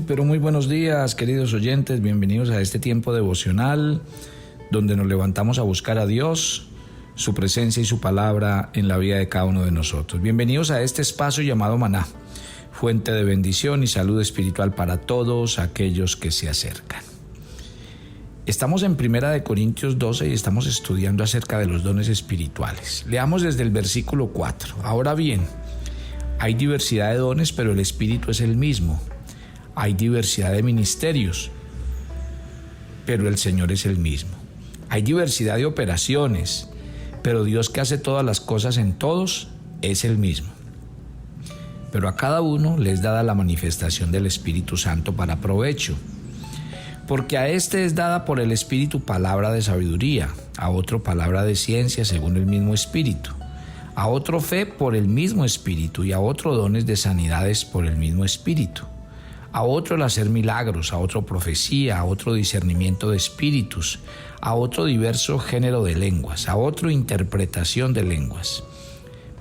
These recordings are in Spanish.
Pero muy buenos días, queridos oyentes. Bienvenidos a este tiempo devocional donde nos levantamos a buscar a Dios, su presencia y su palabra en la vida de cada uno de nosotros. Bienvenidos a este espacio llamado Maná, fuente de bendición y salud espiritual para todos aquellos que se acercan. Estamos en 1 Corintios 12 y estamos estudiando acerca de los dones espirituales. Leamos desde el versículo 4. Ahora bien, hay diversidad de dones, pero el Espíritu es el mismo. Hay diversidad de ministerios, pero el Señor es el mismo. Hay diversidad de operaciones, pero Dios, que hace todas las cosas en todos, es el mismo. Pero a cada uno le es dada la manifestación del Espíritu Santo para provecho. Porque a este es dada por el Espíritu palabra de sabiduría, a otro palabra de ciencia según el mismo Espíritu, a otro fe por el mismo Espíritu y a otro dones de sanidades por el mismo Espíritu, a otro el hacer milagros, a otro profecía, a otro discernimiento de espíritus, a otro diverso género de lenguas, a otro interpretación de lenguas.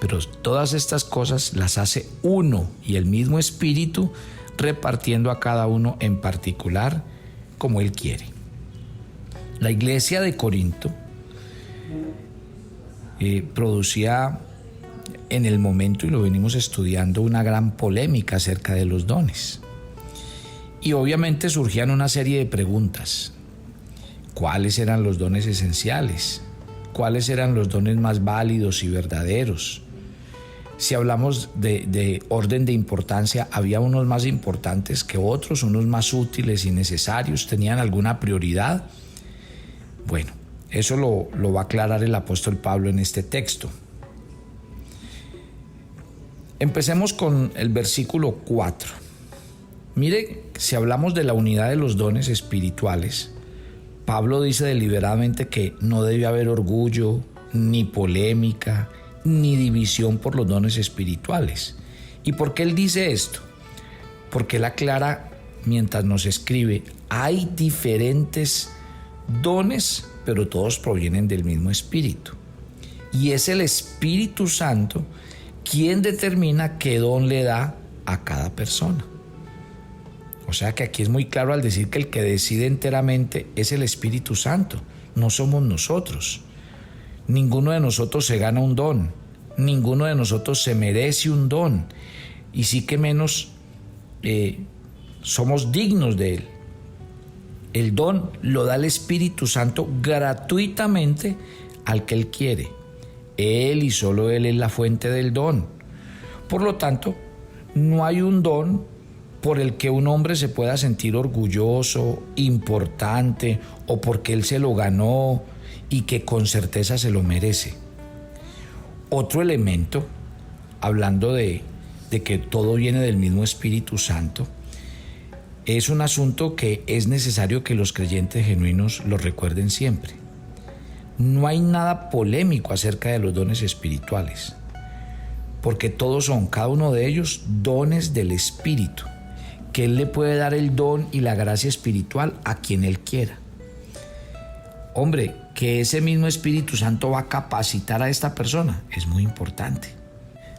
Pero todas estas cosas las hace uno y el mismo Espíritu, repartiendo a cada uno en particular como Él quiere. La iglesia de Corinto producía en el momento, y lo venimos estudiando, una gran polémica acerca de los dones. Y obviamente surgían una serie de preguntas. ¿Cuáles eran los dones esenciales? ¿Cuáles eran los dones más válidos y verdaderos? Si hablamos de orden de importancia, había unos más importantes que otros, unos más útiles y necesarios, ¿tenían alguna prioridad? Bueno, eso lo va a aclarar el apóstol Pablo en este texto. Empecemos con el versículo 4. Mire, si hablamos de la unidad de los dones espirituales, Pablo dice deliberadamente que no debe haber orgullo, ni polémica, ni división por los dones espirituales. ¿Y por qué él dice esto? Porque él aclara mientras nos escribe, hay diferentes dones, pero todos provienen del mismo Espíritu. Y es el Espíritu Santo quien determina qué don le da a cada persona. O sea que aquí es muy claro al decir que el que decide enteramente es el Espíritu Santo, no somos nosotros. Ninguno de nosotros se gana un don, ninguno de nosotros se merece un don, y sí que menos somos dignos de él. El don lo da el Espíritu Santo gratuitamente al que él quiere. Él y solo él es la fuente del don. Por lo tanto, no hay un don por el que un hombre se pueda sentir orgulloso, importante, o porque él se lo ganó y que con certeza se lo merece. Otro elemento, hablando de que todo viene del mismo Espíritu Santo, es un asunto que es necesario que los creyentes genuinos lo recuerden siempre. No hay nada polémico acerca de los dones espirituales, porque todos son, cada uno de ellos, dones del Espíritu, que Él le puede dar el don y la gracia espiritual a quien Él quiera. Hombre, que ese mismo Espíritu Santo va a capacitar a esta persona es muy importante.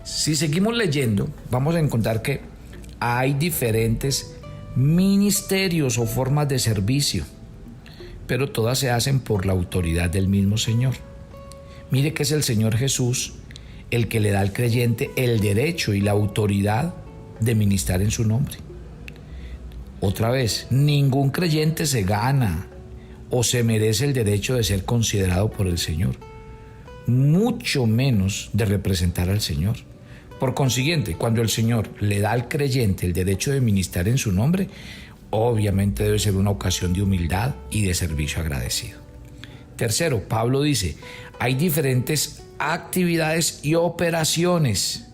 Si seguimos leyendo, vamos a encontrar que hay diferentes ministerios o formas de servicio, pero todas se hacen por la autoridad del mismo Señor. Mire que es el Señor Jesús el que le da al creyente el derecho y la autoridad de ministrar en su nombre. Otra vez, ningún creyente se gana o se merece el derecho de ser considerado por el Señor, mucho menos de representar al Señor. Por consiguiente, cuando el Señor le da al creyente el derecho de ministrar en su nombre, obviamente debe ser una ocasión de humildad y de servicio agradecido. Tercero, Pablo dice, hay diferentes actividades y operaciones,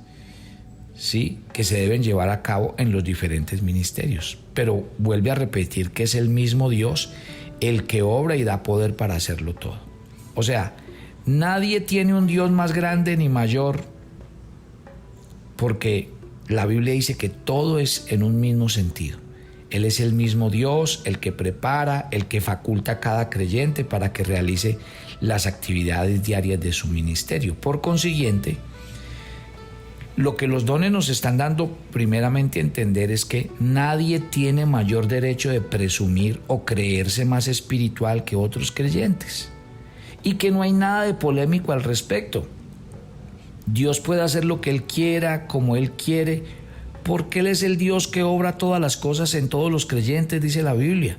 ¿sí?, que se deben llevar a cabo en los diferentes ministerios. Pero vuelve a repetir que es el mismo Dios el que obra y da poder para hacerlo todo. O sea, nadie tiene un Dios más grande ni mayor, porque la Biblia dice que todo es en un mismo sentido. Él es el mismo Dios, el que prepara, el que faculta a cada creyente para que realice las actividades diarias de su ministerio. Por consiguiente, Lo que los dones nos están dando primeramente a entender es que nadie tiene mayor derecho de presumir o creerse más espiritual que otros creyentes, y que no hay nada de polémico al respecto. Dios puede hacer lo que Él quiera, como Él quiere, porque Él es el Dios que obra todas las cosas en todos los creyentes, dice la Biblia.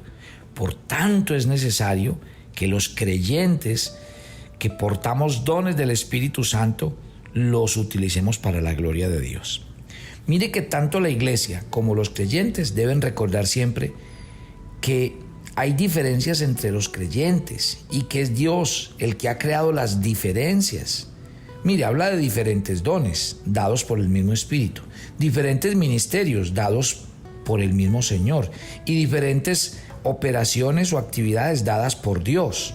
Por tanto, es necesario que los creyentes que portamos dones del Espíritu Santo los utilicemos para la gloria de Dios. Mire que tanto la iglesia como los creyentes deben recordar siempre que hay diferencias entre los creyentes y que es Dios el que ha creado las diferencias. Mire, habla de diferentes dones dados por el mismo Espíritu, diferentes ministerios dados por el mismo Señor y diferentes operaciones o actividades dadas por Dios,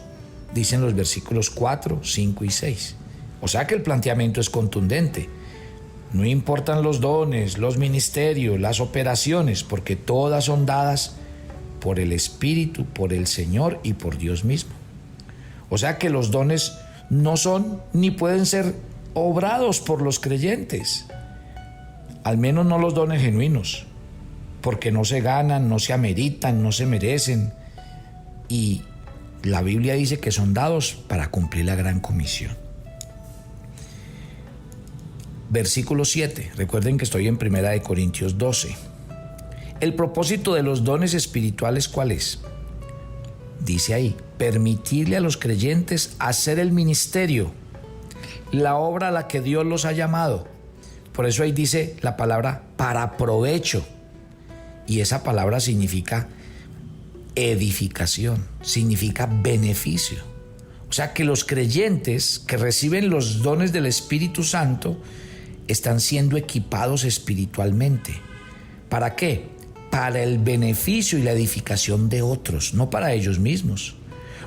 dicen los versículos 4, 5 y 6. O sea que el planteamiento es contundente. No importan los dones, los ministerios, las operaciones, porque todas son dadas por el Espíritu, por el Señor y por Dios mismo. O sea que los dones no son ni pueden ser obrados por los creyentes, al menos no los dones genuinos, porque no se ganan, no se ameritan, no se merecen, y la Biblia dice que son dados para cumplir la gran comisión. Versículo 7, recuerden que estoy en 1 Corintios 12. El propósito de los dones espirituales, ¿cuál es? Dice ahí, permitirle a los creyentes hacer el ministerio, la obra a la que Dios los ha llamado. Por eso ahí dice la palabra para provecho, y esa palabra significa edificación, significa beneficio. O sea que los creyentes que reciben los dones del Espíritu Santo están siendo equipados espiritualmente. ¿Para qué? Para el beneficio y la edificación de otros, no para ellos mismos.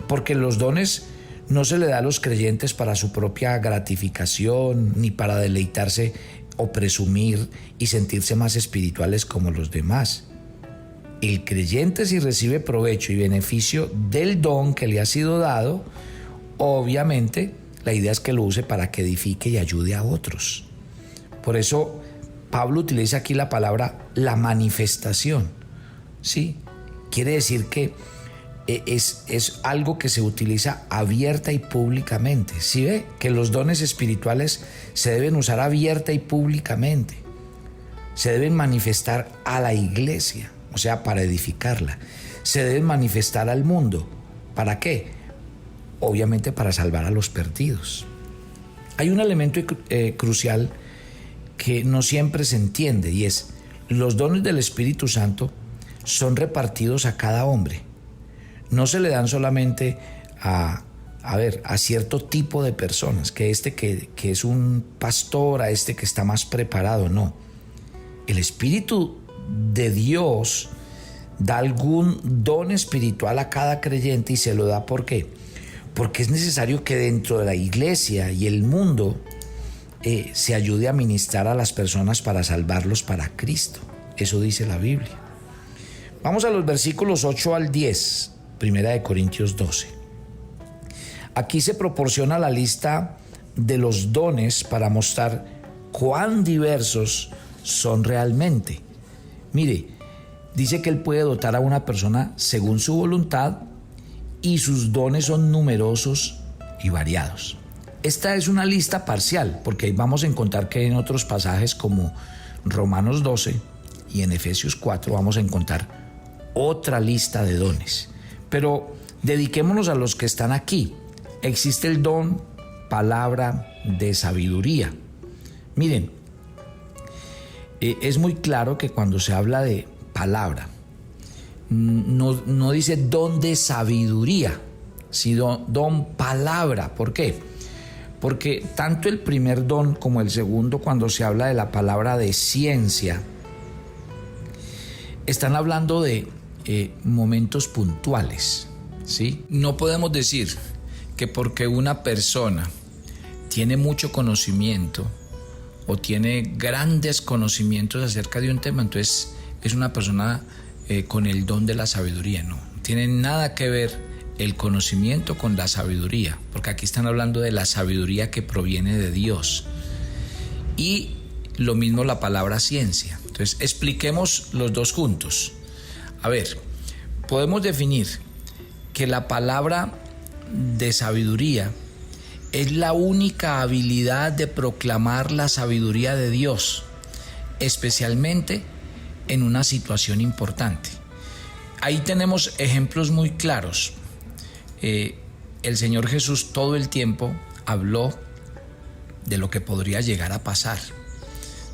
Porque los dones no se le da a los creyentes para su propia gratificación, ni para deleitarse o presumir y sentirse más espirituales como los demás. El creyente, si recibe provecho y beneficio del don que le ha sido dado, obviamente la idea es que lo use para que edifique y ayude a otros. Por eso Pablo utiliza aquí la palabra la manifestación, ¿sí? Quiere decir que es algo que se utiliza abierta y públicamente. ¿Sí ve? Que los dones espirituales se deben usar abierta y públicamente. Se deben manifestar a la iglesia, o sea, para edificarla. Se deben manifestar al mundo. ¿Para qué? Obviamente para salvar a los perdidos. Hay un elemento crucial que no siempre se entiende, y es: los dones del Espíritu Santo son repartidos a cada hombre. No se le dan solamente a cierto tipo de personas, que que es un pastor, a que está más preparado, no. El Espíritu de Dios da algún don espiritual a cada creyente y se lo da. ¿Por qué? Porque es necesario que dentro de la iglesia y el mundo se ayude a ministrar a las personas para salvarlos para Cristo. Eso dice la Biblia. Vamos a los versículos 8 al 10, 1 Corintios 12. Aquí se proporciona la lista de los dones para mostrar cuán diversos son realmente. Mire, dice que Él puede dotar a una persona según su voluntad y sus dones son numerosos y variados. Esta es una lista parcial, porque ahí vamos a encontrar que en otros pasajes como Romanos 12 y en Efesios 4 vamos a encontrar otra lista de dones. Pero dediquémonos a los que están aquí. Existe el don palabra de sabiduría. Miren, es muy claro que cuando se habla de palabra, no dice don de sabiduría, sino don palabra. ¿Por qué? Porque tanto el primer don como el segundo, cuando se habla de la palabra de ciencia, están hablando de momentos puntuales, ¿sí? No podemos decir que porque una persona tiene mucho conocimiento o tiene grandes conocimientos acerca de un tema, entonces es una persona con el don de la sabiduría. No, tiene nada que ver el conocimiento con la sabiduría, porque aquí están hablando de la sabiduría que proviene de Dios. Y lo mismo la palabra ciencia. Entonces, expliquemos los dos juntos. A ver, podemos definir que la palabra de sabiduría es la única habilidad de proclamar la sabiduría de Dios, especialmente en una situación importante. Ahí tenemos ejemplos muy claros. El Señor Jesús todo el tiempo habló de lo que podría llegar a pasar,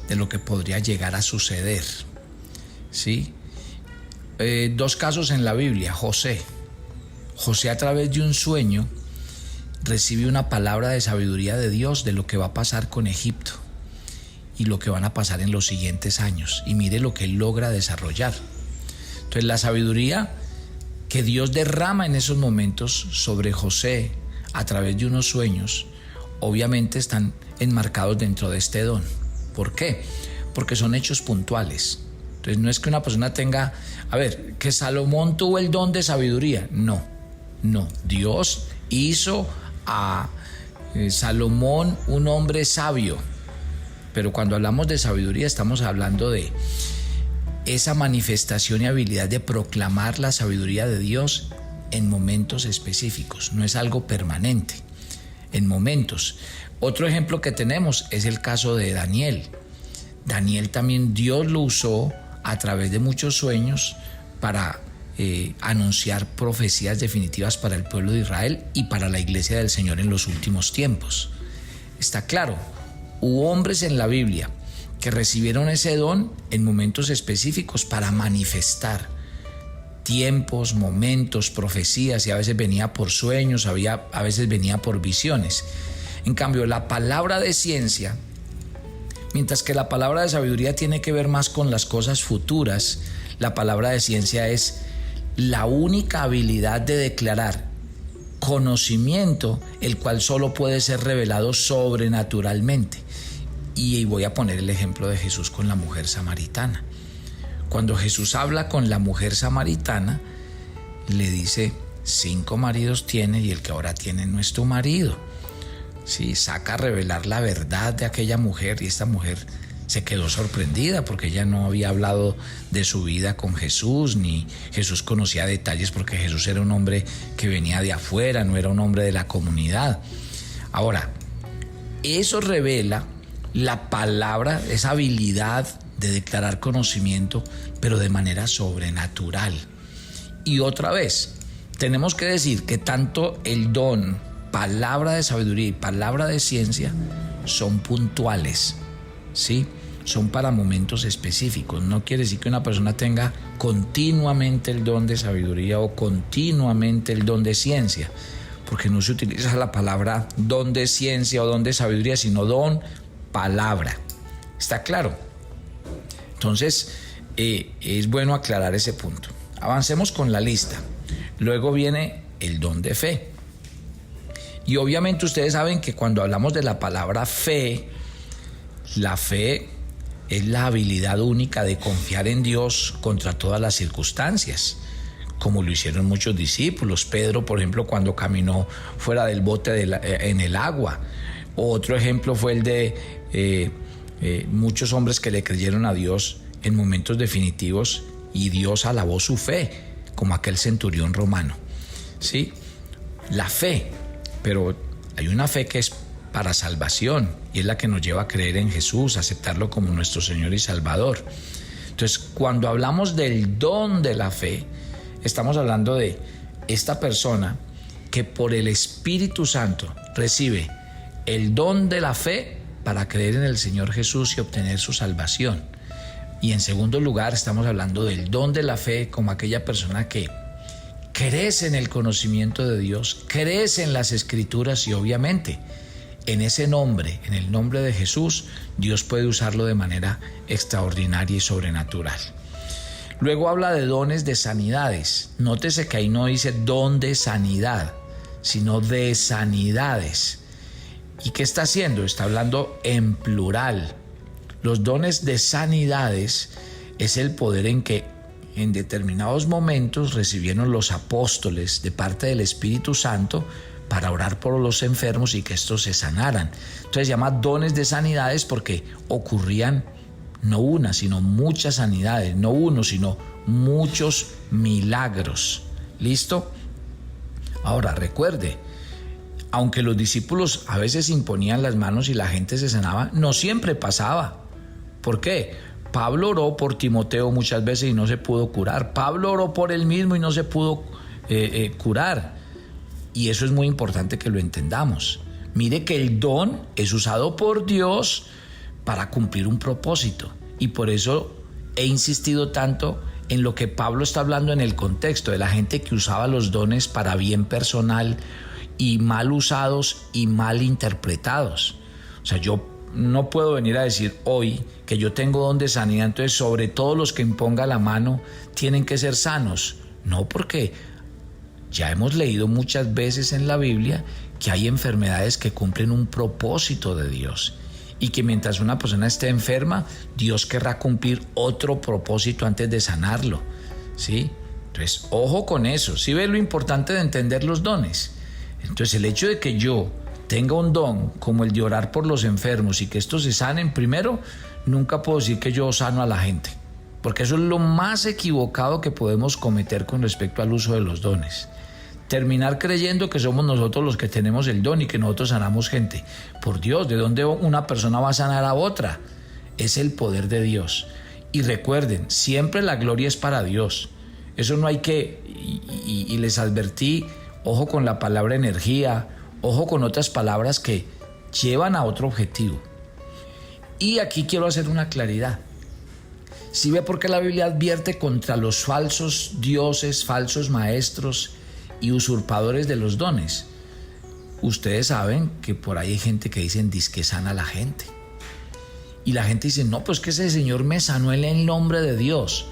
de lo que podría llegar a suceder, ¿sí? Dos casos en la Biblia. José a través de un sueño recibe una palabra de sabiduría de Dios de lo que va a pasar con Egipto y lo que van a pasar en los siguientes años, y mire lo que él logra desarrollar. Entonces, la sabiduría que Dios derrama en esos momentos sobre José a través de unos sueños, obviamente están enmarcados dentro de este don. ¿Por qué? Porque son hechos puntuales. Entonces, no es que una persona tenga, que Salomón tuvo el don de sabiduría. No. Dios hizo a Salomón un hombre sabio. Pero cuando hablamos de sabiduría, estamos hablando de esa manifestación y habilidad de proclamar la sabiduría de Dios en momentos específicos. No es algo permanente, en momentos. Otro ejemplo que tenemos es el caso de Daniel. Daniel también Dios lo usó a través de muchos sueños para anunciar profecías definitivas para el pueblo de Israel y para la iglesia del Señor en los últimos tiempos. Está claro, hubo hombres en la Biblia que recibieron ese don en momentos específicos para manifestar tiempos, momentos, profecías, y a veces venía por sueños, a veces venía por visiones. En cambio, la palabra de ciencia, mientras que la palabra de sabiduría tiene que ver más con las cosas futuras, la palabra de ciencia es la única habilidad de declarar conocimiento, el cual solo puede ser revelado sobrenaturalmente. Y voy a poner el ejemplo de Jesús con la mujer samaritana. Cuando Jesús habla con la mujer samaritana, le dice: 5 maridos tiene y el que ahora tiene no es tu marido. Sí, saca a revelar la verdad de aquella mujer, y esta mujer se quedó sorprendida porque ella no había hablado de su vida con Jesús, ni Jesús conocía detalles, porque Jesús era un hombre que venía de afuera, no era un hombre de la comunidad. Ahora, eso revela la palabra, esa habilidad de declarar conocimiento, pero de manera sobrenatural. Y otra vez, tenemos que decir que tanto el don, palabra de sabiduría y palabra de ciencia, son puntuales, ¿sí? Son para momentos específicos. No quiere decir que una persona tenga continuamente el don de sabiduría o continuamente el don de ciencia, porque no se utiliza la palabra don de ciencia o don de sabiduría, sino don, palabra. ¿Está claro? Entonces, es bueno aclarar ese punto. Avancemos con la lista. Luego viene el don de fe. Y obviamente ustedes saben que cuando hablamos de la palabra fe, la fe es la habilidad única de confiar en Dios contra todas las circunstancias, como lo hicieron muchos discípulos. Pedro, por ejemplo, cuando caminó fuera del bote en el agua. Otro ejemplo fue el de muchos hombres que le creyeron a Dios en momentos definitivos y Dios alabó su fe, como aquel centurión romano. ¿Sí? La fe, pero hay una fe que es para salvación, y es la que nos lleva a creer en Jesús, a aceptarlo como nuestro Señor y Salvador. Entonces, cuando hablamos del don de la fe, estamos hablando de esta persona que por el Espíritu Santo recibe el don de la fe para creer en el Señor Jesús y obtener su salvación. Y en segundo lugar, estamos hablando del don de la fe como aquella persona que crece en el conocimiento de Dios, crece en las Escrituras, y obviamente en ese nombre, en el nombre de Jesús, Dios puede usarlo de manera extraordinaria y sobrenatural. Luego habla de dones de sanidades. Nótese que ahí no dice don de sanidad, sino de sanidades. ¿Y qué está haciendo? Está hablando en plural. Los dones de sanidades es el poder en que en determinados momentos recibieron los apóstoles de parte del Espíritu Santo para orar por los enfermos y que estos se sanaran. Entonces se llama dones de sanidades porque ocurrían no una, sino muchas sanidades, no uno, sino muchos milagros. ¿Listo? Ahora recuerde, aunque los discípulos a veces imponían las manos y la gente se sanaba, no siempre pasaba. ¿Por qué? Pablo oró por Timoteo muchas veces y no se pudo curar. Pablo oró por él mismo y no se pudo curar. Y eso es muy importante que lo entendamos. Mire que el don es usado por Dios para cumplir un propósito. Y por eso he insistido tanto en lo que Pablo está hablando en el contexto de la gente que usaba los dones para bien personal y mal usados y mal interpretados. O sea, yo no puedo venir a decir hoy que yo tengo don de sanidad, entonces sobre todos los que imponga la mano tienen que ser sanos. No, porque ya hemos leído muchas veces en la Biblia que hay enfermedades que cumplen un propósito de Dios y que mientras una persona esté enferma, Dios querrá cumplir otro propósito antes de sanarlo, ¿sí? Entonces, ojo con eso. ¿Sí ve lo importante de entender los dones? Entonces, el hecho de que yo tenga un don como el de orar por los enfermos y que estos se sanen, primero, nunca puedo decir que yo sano a la gente, porque eso es lo más equivocado que podemos cometer con respecto al uso de los dones. Terminar creyendo que somos nosotros los que tenemos el don y que nosotros sanamos gente. Por Dios, ¿de dónde una persona va a sanar a otra? Es el poder de Dios. Y recuerden, siempre la gloria es para Dios. Eso no hay que, y les advertí, ojo con la palabra energía, ojo con otras palabras que llevan a otro objetivo. Y aquí quiero hacer una claridad. ¿Sí ve por qué la Biblia advierte contra los falsos dioses, falsos maestros y usurpadores de los dones? Ustedes saben que por ahí hay gente que dicen que sana a la gente. Y la gente dice, no, pues que ese Señor me sanó en el nombre de Dios.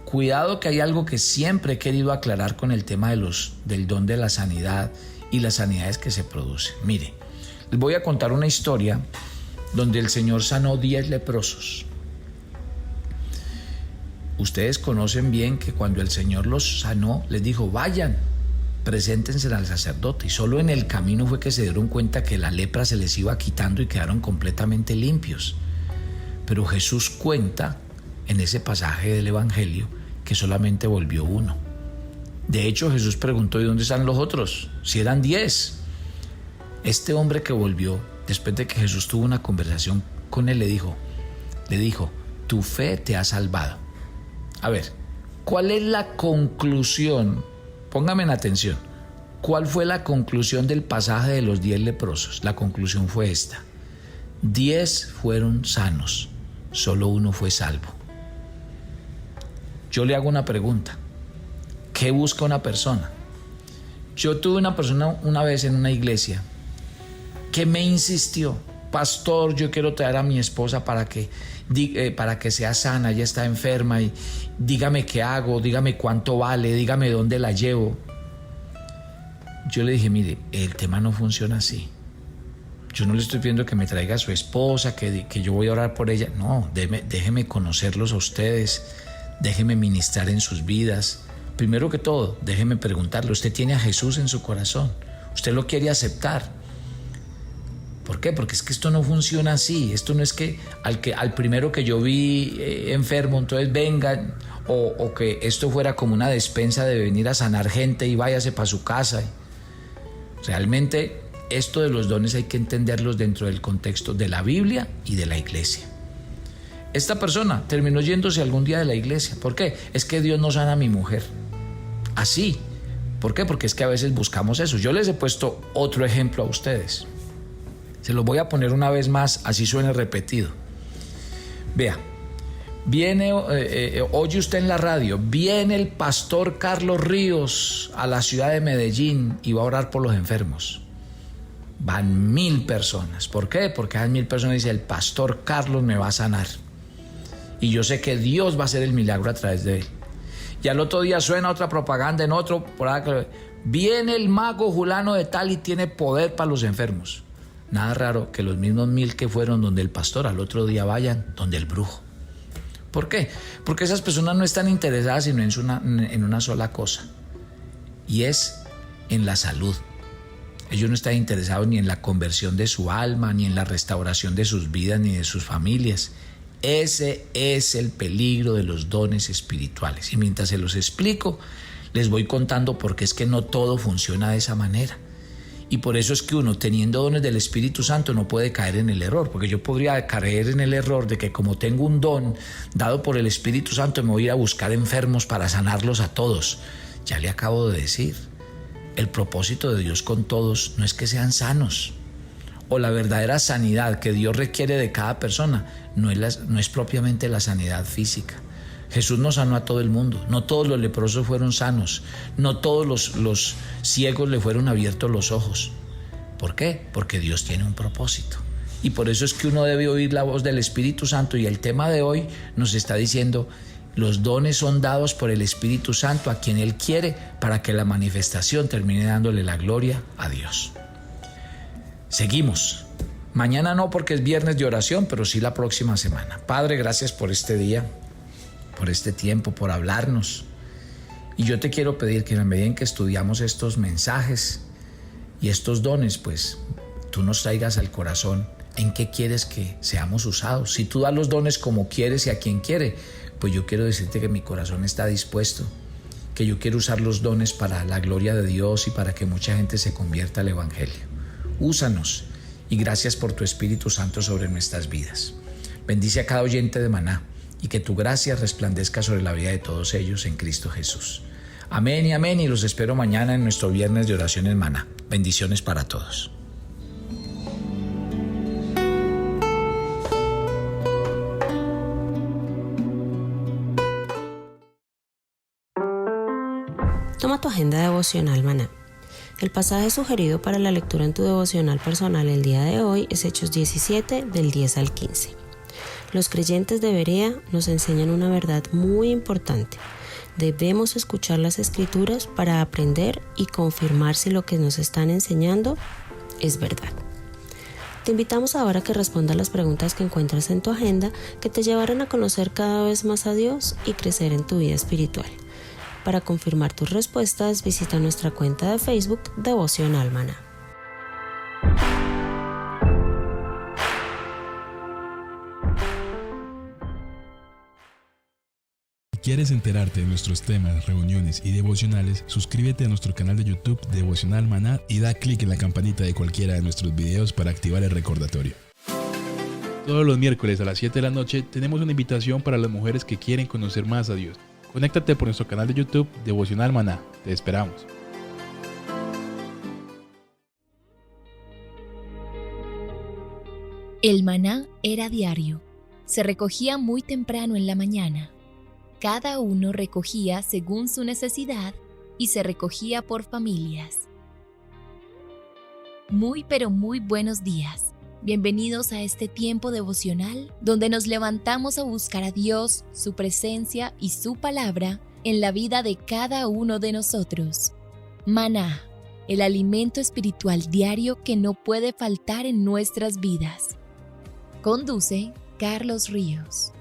Cuidado, que hay algo que siempre he querido aclarar con el tema del don de la sanidad y las sanidades que se producen. Mire, les voy a contar una historia donde el Señor sanó 10 leprosos. Ustedes conocen bien que cuando el Señor los sanó, les dijo, vayan, preséntense al sacerdote. Y solo en el camino fue que se dieron cuenta que la lepra se les iba quitando y quedaron completamente limpios. Pero Jesús cuenta en ese pasaje del Evangelio que solamente volvió uno. De hecho, Jesús preguntó, ¿y dónde están los otros? Si eran 10. Este hombre que volvió, después de que Jesús tuvo una conversación con él, le dijo, tu fe te ha salvado. A ver, ¿cuál es la conclusión? Póngame en atención. ¿Cuál fue la conclusión del pasaje de los 10 leprosos? La conclusión fue esta: 10 fueron sanos, solo uno fue salvo. Yo le hago una pregunta. ¿Qué busca una persona? Yo tuve una persona una vez en una iglesia que me insistió, pastor, yo quiero traer a mi esposa para que sea sana, ella está enferma, y dígame qué hago, dígame cuánto vale, dígame dónde la llevo. Yo le dije, mire, el tema no funciona así. Yo no le estoy pidiendo que me traiga a su esposa, que yo voy a orar por ella. No, déjeme conocerlos a ustedes, déjeme ministrar en sus vidas. Primero que todo, déjeme preguntarle, ¿usted tiene a Jesús en su corazón? ¿Usted lo quiere aceptar? ¿Por qué? Porque es que esto no funciona así. Esto no es que al primero que yo vi enfermo, entonces venga, o que esto fuera como una despensa de venir a sanar gente y váyase para su casa. Realmente esto de los dones hay que entenderlos dentro del contexto de la Biblia y de la iglesia. Esta persona terminó yéndose algún día de la iglesia. ¿Por qué? Es que Dios no sana a mi mujer. Así. ¿Por qué? Porque es que a veces buscamos eso. Yo les he puesto otro ejemplo a ustedes. Se los voy a poner una vez más, así suene repetido. Vea, oye usted en la radio, viene el pastor Carlos Ríos a la ciudad de Medellín y va a orar por los enfermos. Van 1000 personas. ¿Por qué? Porque a 1000 personas dice, el pastor Carlos me va a sanar. Y yo sé que Dios va a hacer el milagro a través de él. Y al otro día suena otra propaganda en otro, por ahí, viene el mago fulano de tal y tiene poder para los enfermos. Nada raro que los mismos 1000 que fueron donde el pastor al otro día vayan donde el brujo. ¿Por qué? Porque esas personas no están interesadas sino en una sola cosa, y es en la salud. Ellos no están interesados ni en la conversión de su alma, ni en la restauración de sus vidas, ni de sus familias. Ese es el peligro de los dones espirituales. Y mientras se los explico, les voy contando por qué es que no todo funciona de esa manera. Y por eso es que uno, teniendo dones del Espíritu Santo, no puede caer en el error. Porque yo podría caer en el error de que como tengo un don dado por el Espíritu Santo, me voy a ir a buscar enfermos para sanarlos a todos. Ya le acabo de decir, el propósito de Dios con todos no es que sean sanos. O la verdadera sanidad que Dios requiere de cada persona no es propiamente la sanidad física. Jesús no sanó a todo el mundo. No todos los leprosos fueron sanos. No todos los ciegos le fueron abiertos los ojos. ¿Por qué? Porque Dios tiene un propósito. Y por eso es que uno debe oír la voz del Espíritu Santo. Y el tema de hoy nos está diciendo: los dones son dados por el Espíritu Santo a quien Él quiere, para que la manifestación termine dándole la gloria a Dios. Seguimos. Mañana no, porque es viernes de oración, pero sí la próxima semana. Padre, gracias por este día, por este tiempo, por hablarnos. Y yo te quiero pedir que en la medida en que estudiamos estos mensajes y estos dones, pues tú nos traigas al corazón en qué quieres que seamos usados. Si tú das los dones como quieres y a quien quiere, pues yo quiero decirte que mi corazón está dispuesto, que yo quiero usar los dones para la gloria de Dios y para que mucha gente se convierta al Evangelio. Úsanos y gracias por tu Espíritu Santo sobre nuestras vidas. Bendice a cada oyente de Maná y que tu gracia resplandezca sobre la vida de todos ellos en Cristo Jesús. Amén y amén, y los espero mañana en nuestro viernes de oración en Maná. Bendiciones para todos. Toma tu agenda devocional Maná. El pasaje sugerido para la lectura en tu devocional personal el día de hoy es Hechos 17, del 10 al 15. Los creyentes de Berea nos enseñan una verdad muy importante. Debemos escuchar las Escrituras para aprender y confirmar si lo que nos están enseñando es verdad. Te invitamos ahora a que respondas las preguntas que encuentras en tu agenda, que te llevarán a conocer cada vez más a Dios y crecer en tu vida espiritual. Para confirmar tus respuestas, visita nuestra cuenta de Facebook Devocional Maná. Si quieres enterarte de nuestros temas, reuniones y devocionales, suscríbete a nuestro canal de YouTube Devocional Maná y da clic en la campanita de cualquiera de nuestros videos para activar el recordatorio. Todos los miércoles a las 7 de la noche tenemos una invitación para las mujeres que quieren conocer más a Dios. Conéctate por nuestro canal de YouTube Devocional Maná. Te esperamos. El maná era diario. Se recogía muy temprano en la mañana. Cada uno recogía según su necesidad y se recogía por familias. Muy pero muy buenos días. Bienvenidos a este tiempo devocional donde nos levantamos a buscar a Dios, su presencia y su palabra en la vida de cada uno de nosotros. Maná, el alimento espiritual diario que no puede faltar en nuestras vidas. Conduce Carlos Ríos.